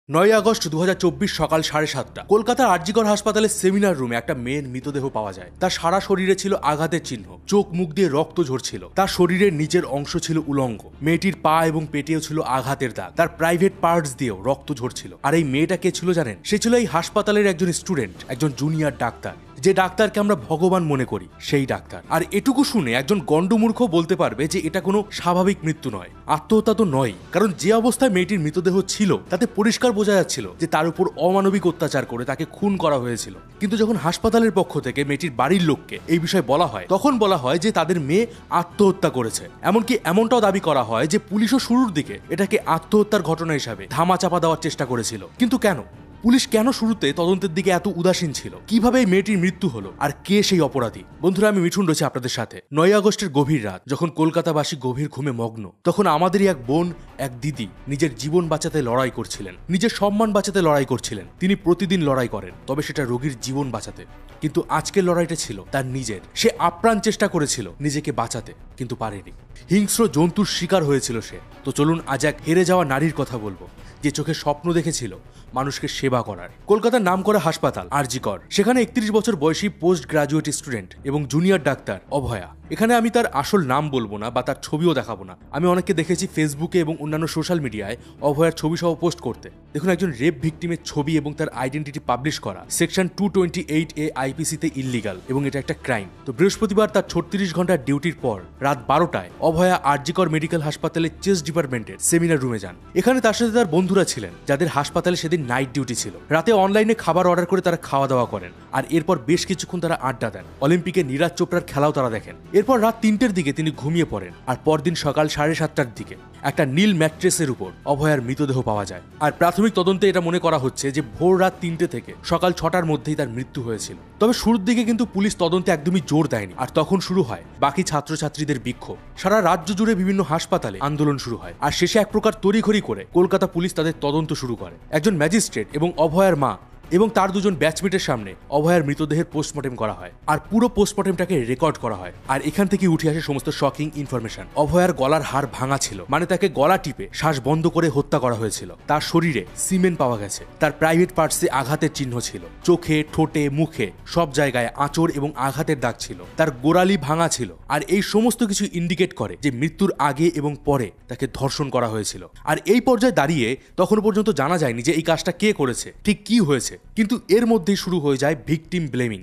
9 August 2024 সকাল 7:30 কলকাতার আরজিকর হাসপাতালের সেমিনার রুমে একটা মেয়ের মৃতদেহ পাওয়া যায়। তার সারা শরীরে ছিল আঘাতের চিহ্ন, চোখ মুখ দিয়ে রক্ত ঝরছিল, তার শরীরের নিচের অংশ ছিল উলঙ্গ, মেয়েটির পা এবং পেটেও ছিল আঘাতের দাগ, তার প্রাইভেট পার্টস দিয়েও রক্ত ঝরছিল। আর এই মেয়েটা কে ছিল জানেন? সে ছিল এই হাসপাতালের একজন স্টুডেন্ট, একজন জুনিয়র ডাক্তার, যে ডাক্তারকে আমরা ভগবান মনে করি, সেই ডাক্তার। আর এটুকু শুনে একজন গন্ডমূর্খ বলতে পারবে যে এটা কোনো স্বাভাবিক মৃত্যু নয়, আত্মহত্যা তো নয়, কারণ যে অবস্থায় মেয়েটির মৃতদেহ ছিল তাতে পরিষ্কার বোঝা যাচ্ছিল যে তার উপর অমানবিক অত্যাচার করে তাকে খুন করা হয়েছিল। কিন্তু যখন হাসপাতালের পক্ষ থেকে মেয়েটির বাড়ির লোককে এই বিষয়ে বলা হয়, তখন বলা হয় যে তাদের মেয়ে আত্মহত্যা করেছে। এমনকি এমনটাও দাবি করা হয় যে পুলিশও শুরুর দিকে এটাকে আত্মহত্যার ঘটনা হিসাবে ধামাচাপা দেওয়ার চেষ্টা করেছিল। কিন্তু কেন? পুলিশ কেন শুরুতে তদন্তের দিকে এত উদাসীন ছিল? কিভাবে এই মেয়েটির মৃত্যু হলো? আর কে সেই অপরাধী? বন্ধুরা, আমি মিঠুন রয়েছে আপনাদের সাথে। 9 আগস্টের গভীর রাত, যখন কলকাতাবাসী গভীর ঘুমে মগ্ন, তখন আমাদেরই এক বোন, এক দিদি নিজের জীবন বাঁচাতে লড়াই করছিলেন, নিজের সম্মান বাঁচাতে লড়াই করছিলেন। তিনি প্রতিদিন লড়াই করেন, তবে সেটা রোগীর জীবন বাঁচাতে। কিন্তু আজকের লড়াইটা ছিল তার নিজের। সে আপ্রাণ চেষ্টা করেছিল নিজেকে বাঁচাতে, কিন্তু পারেনি। হিংস্র জন্তুর শিকার হয়েছিল সে। তো চলুন আজ এক হেরে যাওয়া নারীর কথা বলবো, যে চোখে স্বপ্ন দেখেছিল মানুষকে সেবা করার। কলকাতার নামকরা হাসপাতাল আরজিকর, সেখানে 31 বছর বয়সী পোস্ট গ্রাজুয়েট স্টুডেন্ট এবং জুনিয়র ডাক্তার অভয়া। এখানে আমি তার আসল নাম বলবো না বা তার ছবিও দেখাবো না। আমি অনেককে দেখেছি ফেসবুকে এবং অন্যান্য সোশ্যাল মিডিয়ায় অভয়ার ছবি সহ পোস্ট করতে। দেখুন, একজন রেপ ভিকটিমের ছবি এবং তার আইডেন্টিটি পাবলিশ করা সেকশন 228A আইপিসিতে ইল্লিগাল এবং এটা একটা ক্রাইম। তো বৃহস্পতিবার তার 36 ঘন্টার ডিউটির পর রাত 12টায় অভয়া আরজিকর মেডিকেল হাসপাতালের চেস্ট ডিপার্টমেন্টের সেমিনার রুমে যান। এখানে তার সাথে তার বন্ধুরা ছিলেন, যাদের হাসপাতালে সেদিন নাইট ডিউটি ছিল। রাতে অনলাইনে খাবার অর্ডার করে তারা খাওয়া দাওয়া করেন, আর এরপর বেশ কিছুক্ষণ তারা আড্ডা দেন। অলিম্পিকে নীরাজ চোপড়ার খেলাও তারা দেখেন। এরপর রাত 3টের দিকে তিনি ঘুমিয়ে পড়েন, আর পরদিন সকাল 7:30টার দিকে একটা নীল ম্যাট্রেসের উপর অভয়ার মৃতদেহ পাওয়া যায়। আর প্রাথমিক তদন্তে এটা মনে করা হচ্ছে যে ভোর রাত 3টে থেকে সকাল 6টার মধ্যেই তার মৃত্যু হয়েছিল। তবে শুরুর দিকে কিন্তু পুলিশ তদন্তে একদমই জোর দেয়নি। আর তখন শুরু হয় বাকি ছাত্রছাত্রীদের বিক্ষোভ। সারা রাজ্য জুড়ে বিভিন্ন হাসপাতালে আন্দোলন শুরু হয়, আর শেষে এক প্রকার তড়িঘড়ি করে কলকাতা পুলিশ তাদের তদন্ত শুরু করে। একজন ম্যাজিস্ট্রেট এবং অভয়ার মা এবং তার দুজন ব্যাচমেটের সামনে অভয়ার মৃতদেহের পোস্টমর্টেম করা হয়, আর পুরো পোস্টমর্টেমটাকে রেকর্ড করা হয়। আর এখান থেকে উঠে আসে সমস্ত শকিং ইনফরমেশন। অভয়ার গলার হাড় ভাঙা ছিল, মানে তাকে গলা টিপে শ্বাস বন্ধ করে হত্যা করা হয়েছিল। তার শরীরে সিমেন্ট পাওয়া গেছে, তার প্রাইভেট পার্টসে আঘাতের চিহ্ন ছিল, চোখে, ঠোঁটে, মুখে সব জায়গায় আঁচড় এবং আঘাতের দাগ ছিল, তার গোড়ালি ভাঙা ছিল। আর এই সমস্ত কিছু ইন্ডিকেট করে যে মৃত্যুর আগে এবং পরে তাকে ধর্ষণ করা হয়েছিল। আর এই পর্যায়ে দাঁড়িয়ে তখন পর্যন্ত জানা যায়নি যে এই কাজটা কে করেছে, ঠিক কি হয়েছে। কিন্তু এর মধ্যেই শুরু হয়ে যায় ভিকটিম ব্লেমিং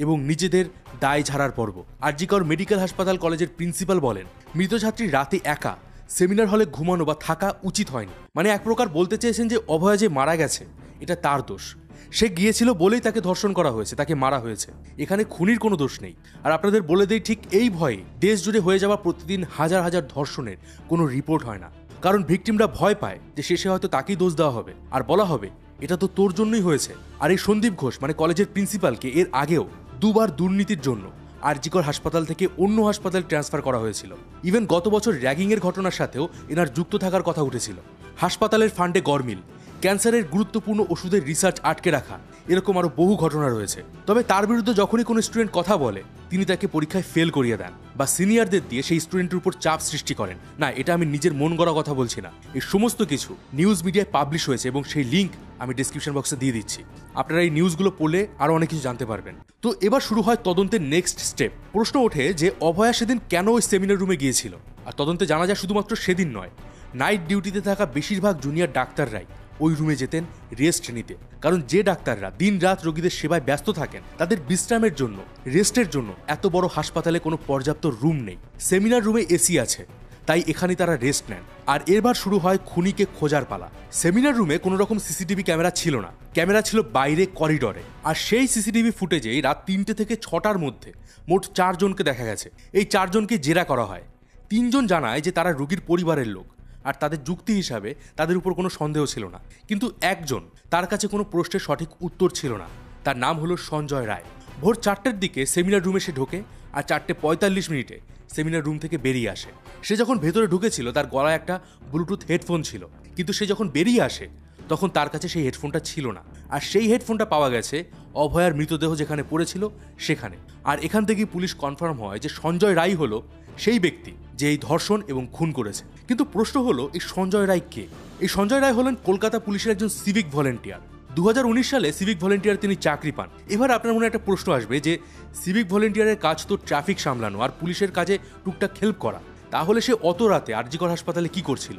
এবং নিজেদের দায় ঝাড়ার পর্ব। আরজিকর মেডিকেল হাসপাতাল কলেজের প্রিন্সিপাল বলেন, মৃত ছাত্রী রাতে একা সেমিনার হলে ঘুমানো বা থাকা উচিত হয়নি। মানে এক প্রকার বলতে চেয়েছেন যে অভয়া যে মারা গেছে এটা তার দোষ। সে গিয়েছিল বলেই তাকে ধর্ষণ করা হয়েছে, তাকে মারা হয়েছে। এখানে খুনির কোনো দোষ নেই। আর আপনাদের বলে দেই, ঠিক এই ভয়ে দেশ জুড়ে হয়ে যাওয়া প্রতিদিন হাজার হাজার ধর্ষণের কোনো রিপোর্ট হয় না, কারণ ভিকটিমরা ভয় পায় যে শেষে হয়তো তাকেই দোষ দেওয়া হবে আর বলা হবে এটা তো তোর জন্যই হয়েছে। আর এই সন্দীপ ঘোষ মানে কলেজের প্রিন্সিপালকে এর আগেও দুবার দুর্নীতির জন্য আরজিকর হাসপাতাল থেকে অন্য হাসপাতালে ট্রান্সফার করা হয়েছিল। ইভেন গত বছর র্যাগিংয়ের ঘটনার সাথেও এনার যুক্ত থাকার কথা উঠেছিল। হাসপাতালের ফান্ডে গরমিল, ক্যান্সারের গুরুত্বপূর্ণ ওষুধের রিসার্চ আটকে রাখা, এরকম আরও বহু ঘটনা রয়েছে। তবে তার বিরুদ্ধে যখনই কোনো স্টুডেন্ট কথা বলে তিনি তাকে পরীক্ষায় ফেল করিয়ে দেন বা সিনিয়রদের দিয়ে সেই স্টুডেন্টের উপর চাপ সৃষ্টি করেন। না, এটা আমি নিজের মন গড়া কথা বলছি না। এই সমস্ত কিছু নিউজ মিডিয়ায় পাবলিশ হয়েছে এবং সেই লিঙ্ক আমি ডিসক্রিপশন বক্সে দিয়ে দিচ্ছি। আপনারা এই নিউজগুলো পড়লে আরও অনেক কিছু জানতে পারবেন। তো এবার শুরু হয় তদন্তের নেক্সট স্টেপ। প্রশ্ন ওঠে যে অভয়া সেদিন কেন ওই সেমিনার রুমে গিয়েছিল। আর তদন্তে জানা যায় শুধুমাত্র সেদিন নয়, নাইট ডিউটিতে থাকা বেশিরভাগ জুনিয়র ডাক্তাররাই ওই রুমে যেতেন রেস্ট নিতে। কারণ যে ডাক্তাররা দিন রাত রোগীদের সেবায় ব্যস্ত থাকেন, তাদের বিশ্রামের জন্য, রেস্টের জন্য এত বড় হাসপাতালে কোনো পর্যাপ্ত রুম নেই। সেমিনার রুমে এসি আছে, তাই এখানে তারা রেস্ট নেন। আর এরবার শুরু হয় খুনিকে খোঁজার পালা। সেমিনার রুমে কোনো রকম সিসিটিভি ক্যামেরা ছিল না, ক্যামেরা ছিল বাইরে করিডরে। আর সেই সিসিটিভি ফুটেজেই রাত 3টে থেকে 6টার মধ্যে মোট 4 জনকে দেখা গেছে। এই 4 জনকে জেরা করা হয়। 3 জন জানায় যে তারা রোগীর পরিবারের লোক, আর তাদের যুক্তি হিসাবে তাদের উপর কোনো সন্দেহ ছিল না। কিন্তু একজন, তার কাছে কোনো প্রশ্নের সঠিক উত্তর ছিল না। তার নাম হলো সঞ্জয় রায়। ভোর 4টের দিকে সেমিনার রুমে সে ঢোকে, আর 4:45 সেমিনার রুম থেকে বেরিয়ে আসে। সে যখন ভেতরে ঢুকেছিল তার গলায় একটা ব্লুটুথ হেডফোন ছিল, কিন্তু সে যখন বেরিয়ে আসে তখন তার কাছে সেই হেডফোনটা ছিল না। আর সেই হেডফোনটা পাওয়া গেছে অভয়ার মৃতদেহ যেখানে পড়েছিল সেখানে। আর এখান থেকেই পুলিশ কনফার্ম হয় যে সঞ্জয় রায় হলো সেই ব্যক্তি যে এই ধর্ষণ এবং খুন করেছে। কিন্তু প্রশ্ন হলো, এই সঞ্জয় রায় কে? এই সঞ্জয় রায় হলেন কলকাতা পুলিশের একজন সিভিক ভলেন্টিয়ার। 2019 সালে সিভিক ভলেন্টিয়ার তিনি চাকরি পান। এবার আপনার মনে একটা প্রশ্ন আসবে যে সিভিক ভলেন্টিয়ারের কাজ তো ট্রাফিক সামলানো আর পুলিশের কাজে টুকটাক হেল্প করা, তাহলে সে অত রাতে আরজিকর হাসপাতালে কি করছিল?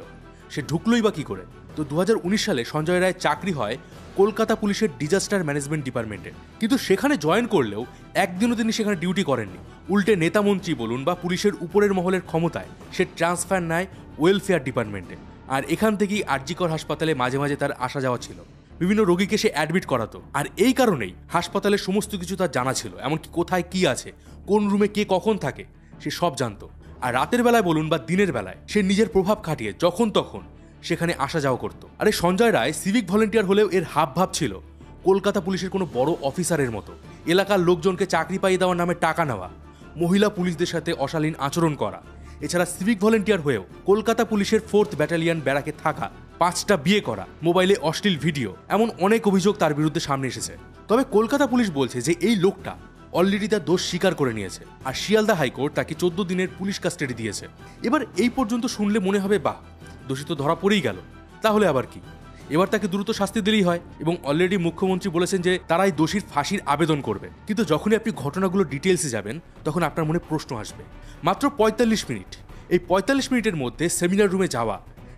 সে ঢুকলোই বা কি করে? তো 2019 সালে সঞ্জয় রায়ের চাকরি হয় কলকাতা পুলিশের ডিজাস্টার ম্যানেজমেন্ট ডিপার্টমেন্টে। কিন্তু সেখানে জয়েন করলেও একদিনও তিনি সেখানে ডিউটি করেননি। উল্টে নেতামন্ত্রী বলুন বা পুলিশের উপরের মহলের ক্ষমতায় সে ট্রান্সফার নেয় ওয়েলফেয়ার ডিপার্টমেন্টে। আর এখান থেকেই আরজিকর হাসপাতালে মাঝে মাঝে তার আসা যাওয়া ছিল। বিভিন্ন রোগীকে সে অ্যাডমিট করাতো, আর এই কারণেই হাসপাতালের সমস্ত কিছু তার জানা ছিল, এমনকি কোথায় কি আছে, কোন রুমে কে কখন থাকে, সে সব জানতো। আর রাতের বেলায় বলুন বা দিনের বেলায় সে নিজের প্রভাব খাটিয়ে যখন তখন সেখানে আসা যাওয়া করতো। আর এই সঞ্জয় রায় সিভিক ভলেন্টিয়ার হলেও এর হাবভাব ছিল কলকাতা পুলিশের কোনো বড় অফিসারের মতো। এলাকার লোকজনকে চাকরি পাইয়ে দেওয়ার নামে টাকা নেওয়া, মহিলা পুলিশদের সাথে অশালীন আচরণ করা, এছাড়া সিভিক ভলেন্টিয়ার হয়েও কলকাতা পুলিশের 4th ব্যাটালিয়ন ব্যারাকে থাকা, 5টা বিয়ে করা, মোবাইলে অশ্লীল ভিডিও, এমন অনেক অভিযোগ তার বিরুদ্ধে সামনে এসেছে। তবে কলকাতা পুলিশ বলছে যে এই লোকটা অলরেডি তার দোষ স্বীকার করে নিয়েছে, আর শিয়ালদা হাইকোর্ট তাকে 14 দিনের পুলিশ কাস্টাডি দিয়েছে। এবার এই পর্যন্ত শুনলে মনে হবে বাহ, দোষী তো ধরা পড়েই গেল, তাহলে আবার কি? এবার তাকে দ্রুত শাস্তি দিলেই হয়। এবং অলরেডি মুখ্যমন্ত্রী বলেছেন যে তারাই দোষীর ফাঁসির আবেদন করবে। কিন্তু যখনই আপনি ঘটনাগুলো ডিটেলসে যাবেন তখন আপনার মনে প্রশ্ন আসবে। মাত্র 45 মিনিট, এই 45 মিনিটের মধ্যে সেমিনার রুমে যাওয়া,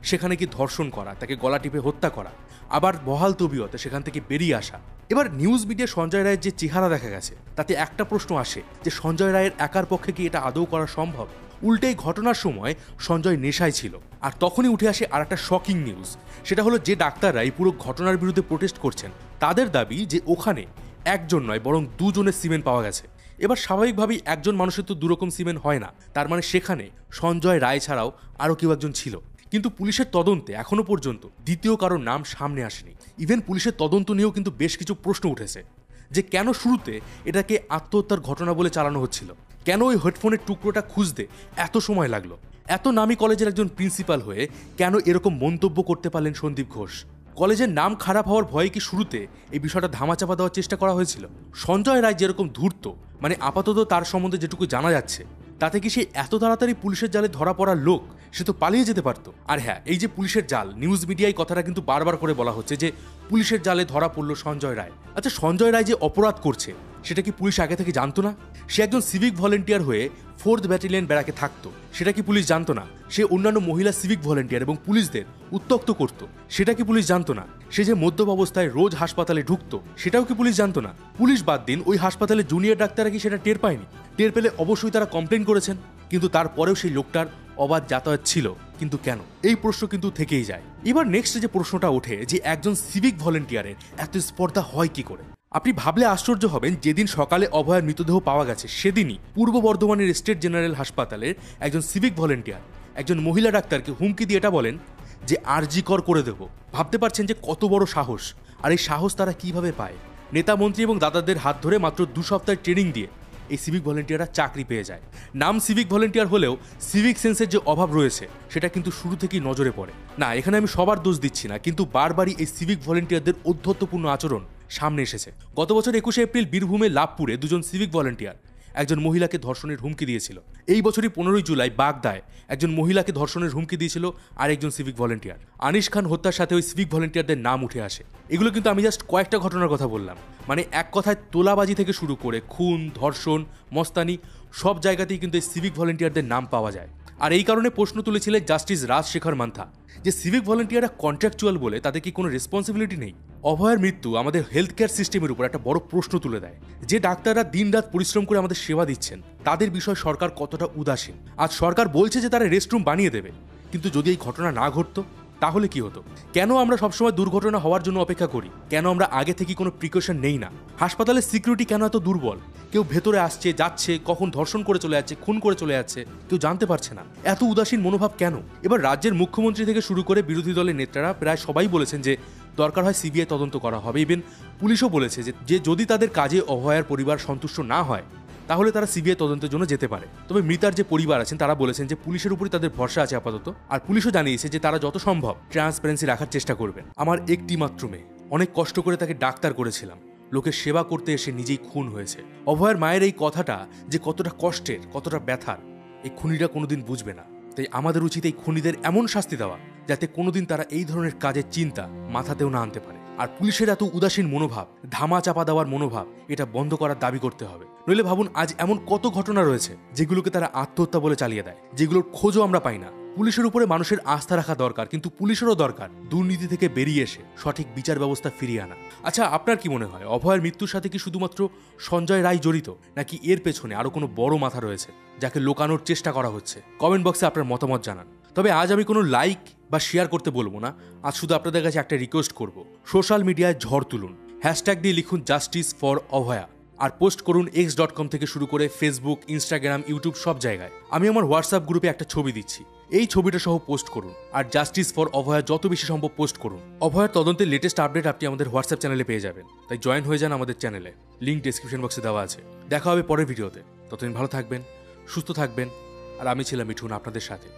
সেখানে কি ধর্ষণ করা, তাকে গলা টিপে হত্যা করা, আবার বহাল তবিয়তে সেখান থেকে বেরিয়ে আসা। এবার নিউজ মিডিয়া সঞ্জয় রায়ের যে চেহারা দেখা গেছে তাতে একটা প্রশ্ন আসে যে সঞ্জয় রায়ের একার পক্ষে কি এটা আদৌ করা সম্ভব? উল্টেই ঘটনার সময় সঞ্জয় নেশায় ছিল। আর তখনই উঠে আসে আর একটা শকিং নিউজ, সেটা হলো যে ডাক্তাররা এই পুরো ঘটনার বিরুদ্ধে প্রোটেস্ট করছেন তাদের দাবি যে ওখানে একজন নয় বরং দুজনের সিমেন্ট পাওয়া গেছে। এবার স্বাভাবিকভাবেই একজন মানুষের তো দুরকম সিমেন্ট হয় না, তার মানে সেখানে সঞ্জয় রায় ছাড়াও আরও কেউ একজন ছিল। কিন্তু পুলিশের তদন্তে এখনো পর্যন্ত দ্বিতীয় কারোর নাম সামনে আসেনি। ইভেন পুলিশের তদন্ত নিয়েও কিন্তু বেশ কিছু প্রশ্ন উঠেছে যে কেন শুরুতে এটাকে আত্মহত্যার ঘটনা বলে চালানো হচ্ছিল, কেন ওই হেডফোনের টুকরোটা খুঁজতে এত সময় লাগলো, এত নামী কলেজের একজন প্রিন্সিপাল হয়ে কেন এরকম মন্তব্য করতে পারলেন সন্দীপ ঘোষ? কলেজের নাম খারাপ হওয়ার ভয়ে কি শুরুতে এই বিষয়টা ধামাচাপা দেওয়ার চেষ্টা করা হয়েছিল? সঞ্জয় রায় যেরকম ধূর্ত, মানে আপাতত তার সম্বন্ধে যেটুকু জানা যাচ্ছে তাতে কি সে এত তাড়াতাড়ি পুলিশের জালে ধরা পড়ার লোক? সে তো পালিয়ে যেতে পারত। আর হ্যাঁ, এই যে পুলিশের জাল, নিউজ মিডিয়ায় কথাটা কিন্তু বারবার করে বলা হচ্ছে যে পুলিশের জালে ধরা পড়ল সঞ্জয় রায়। আচ্ছা, সঞ্জয় রায় যে অপরাধ করছে সেটা কি পুলিশ আগে থেকে জানতো না? সে একজন সিভিক ভলেন্টিয়ার হয়ে 4th ব্যাটালিয়ন ব্যারাকে থাকতো, সেটা কি পুলিশ জানতো না? সে অন্যান্য মহিলা সিভিক ভলেন্টিয়ার এবং পুলিশদের উত্ত্যক্ত করত, সেটা কি পুলিশ জানতো না? সে যে মদ্যপ অবস্থায় রোজ হাসপাতালে ঢুকতো, সেটাও কি পুলিশ জানতো না? পুলিশ বাদ দিন, ওই হাসপাতালে জুনিয়র ডাক্তাররা কি সেটা টের পায়নি? টের পেলে অবশ্যই তারা কমপ্লেন করেছেন, কিন্তু তারপরেও সেই লোকটার অবাধ যাতায়াত ছিল। কিন্তু কেন? এই প্রশ্ন কিন্তু থেকেই যায়। এবার নেক্সট যে প্রশ্নটা ওঠে যে একজন সিভিক ভলেন্টিয়ারের এত স্পর্ধা হয় কি করে? আপনি ভাবলে আশ্চর্য হবেন, যেদিন সকালে অভয়ার মৃতদেহ পাওয়া গেছে সেদিনই পূর্ব বর্ধমানের স্টেট জেনারেল হাসপাতালের একজন সিভিক ভলেন্টিয়ার একজন মহিলা ডাক্তারকে হুমকি দিয়ে এটা বলেন যে আরজিকর করে দেব। ভাবতে পারছেন যে কত বড় সাহস? আর এই সাহস তারা কিভাবে পায়? নেতা মন্ত্রী এবং দাদাদের হাত ধরে মাত্র 2 সপ্তাহের ট্রেনিং দিয়ে এই সিভিক ভলেন্টিয়াররা চাকরি পেয়ে যায়। নাম সিভিক ভলেন্টিয়ার হলেও সিভিক সেন্সের যে অভাব রয়েছে সেটা কিন্তু শুরু থেকেই নজরে পড়ে। না, এখানে আমি সবার দোষ দিচ্ছি না, কিন্তু বারবারই এই সিভিক ভলেন্টিয়ারদের ঔদ্ধত্যপূর্ণ আচরণ সামনে এসেছে। গত বছর 21শে এপ্রিল বীরভূমের লাভপুরে দুজন সিভিক ভলেন্টিয়ার একজন মহিলাকে ধর্ষণের হুমকি দিয়েছিল। এই বছরই 15ই জুলাই বাগদায় একজন মহিলাকে ধর্ষণের হুমকি দিয়েছিল আরেকজন সিভিক ভলেন্টিয়ার। আনিস খান হত্যার সাথে ওই সিভিক ভলেন্টিয়ারদের নাম উঠে আসে। এগুলো কিন্তু আমি জাস্ট কয়েকটা ঘটনার কথা বললাম, মানে এক কথায় তোলাবাজি থেকে শুরু করে খুন, ধর্ষণ, মস্তানি সব জায়গাতেই কিন্তু এই সিভিক ভলেন্টিয়ারদের নাম পাওয়া যায়। আর এই কারণে প্রশ্ন তুলেছিলেন জাস্টিস রাজশেখর মান্থা যে সিভিক ভলেন্টিয়াররা কন্ট্রাকচুয়াল বলে তাদের কি কোনো রেসপন্সিবিলিটি নেই? অভয়ের মৃত্যু আমাদের হেলথ কেয়ার সিস্টেমের উপর একটা বড় প্রশ্ন তুলে দেয়। যে ডাক্তাররা দিনরাত পরিশ্রম করে আমাদের সেবা দিচ্ছেন তাদের বিষয়ে সরকার কতটা উদাসীন। আজ সরকার বলছে যে তারা রেস্টরুম বানিয়ে দেবে, কিন্তু যদি এই ঘটনা না ঘটতো তাহলে কি হতো? কেন আমরা সবসময় দুর্ঘটনা হওয়ার জন্য অপেক্ষা করি? কেন আমরা আগে থেকে কোনো প্রিকশন নেই না? হাসপাতালের সিকিউরিটি কেন এত দুর্বল? কেউ ভেতরে আসছে যাচ্ছে, কখন ধর্ষণ করে চলে যাচ্ছে, খুন করে চলে যাচ্ছে, কেউ জানতে পারছে না। এত উদাসীন মনোভাব কেন? এবার রাজ্যের মুখ্যমন্ত্রী থেকে শুরু করে বিরোধী দলের নেতারা প্রায় সবাই বলেছেন যে দরকার হয় সিবিআই তদন্ত করা হবে। ইভেন পুলিশও বলেছে যে যদি তাদের কাজে অভয়ার পরিবার সন্তুষ্ট না হয় তাহলে তারা সিবিআই তদন্তের জন্য যেতে পারে। তবে মৃতার যে পরিবার আছেন তারা বলেছেন যে পুলিশের উপরই তাদের ভরসা আছে আপাতত। আর পুলিশও জানিয়েছে যে তারা যত সম্ভব ট্রান্সপারেন্সি রাখার চেষ্টা করবেন। আমার একটি মাত্র মেয়ে, অনেক কষ্ট করে তাকে ডাক্তার করেছিলাম, লোকের সেবা করতে এসে নিজেই খুন হয়েছে। অভয়ের মায়ের এই কথাটা যে কতটা কষ্টের, কতটা ব্যথার, এই খুনিরা কোনোদিন বুঝবে না। তাই আমাদের উচিত এই খুনিদের এমন শাস্তি দেওয়া যাতে কোনোদিন তারা এই ধরনের কাজের চিন্তা মাথাতেও না আনতে পারে। আর পুলিশের এত উদাসীন মনোভাব, ধামা চাপা দেওয়ার মনোভাব, এটা বন্ধ করার দাবি করতে হবে। নইলে ভাবুন, আজ এমন কত ঘটনা রয়েছে যেগুলোকে তারা আত্মহত্যা বলে চালিয়ে দেয়, যেগুলোর খোঁজও আমরা পাই না। পুলিশের উপরে মানুষের আস্থা রাখা দরকার, কিন্তু পুলিশেরও দরকার দুর্নীতি থেকে বেরিয়ে এসে সঠিক বিচার ব্যবস্থা ফিরিয়ে আনা। আচ্ছা, আপনার কি মনে হয়, অভয়ের মৃত্যুর সাথে কি শুধুমাত্র সঞ্জয় রায় জড়িত, নাকি এর পেছনে আরো কোনো বড় মাথা রয়েছে যাকে লোকানোর চেষ্টা করা হচ্ছে? কমেন্ট বক্সে আপনার মতামত জানান। তবে আজ আমি কোনো লাইক বা শেয়ার করতে বলবো না। আজ শুধু আপনাদের কাছে একটা রিকোয়েস্ট করব, সোশ্যাল মিডিয়ায় ঝড় তুলুন, হ্যাশট্যাগ দিয়ে লিখুন জাস্টিস ফর অভয়া, আর পোস্ট করুন x.com থেকে শুরু করে ফেসবুক, ইনস্টাগ্রাম, ইউটিউব সব জায়গায়। আমি আমার হোয়াটসঅ্যাপ গ্রুপে একটা ছবি দিচ্ছি, এই ছবিটা সহ পোস্ট করুন। আর জাস্টিস ফর অভয়া যত বেশি সম্ভব পোস্ট করুন। অভয়ার তদন্তের লেটেস্ট আপডেট আপনি আমাদের হোয়াটসঅ্যাপ চ্যানেলে পেয়ে যাবেন, তাই জয়েন হয়ে যান আমাদের চ্যানেলে, লিঙ্ক ডেসক্রিপশন বক্সে দেওয়া আছে। দেখা হবে পরের ভিডিওতে। ততদিন ভালো থাকবেন, সুস্থ থাকবেন। আর আমি ছিলাম মিঠুন আপনাদের সাথে।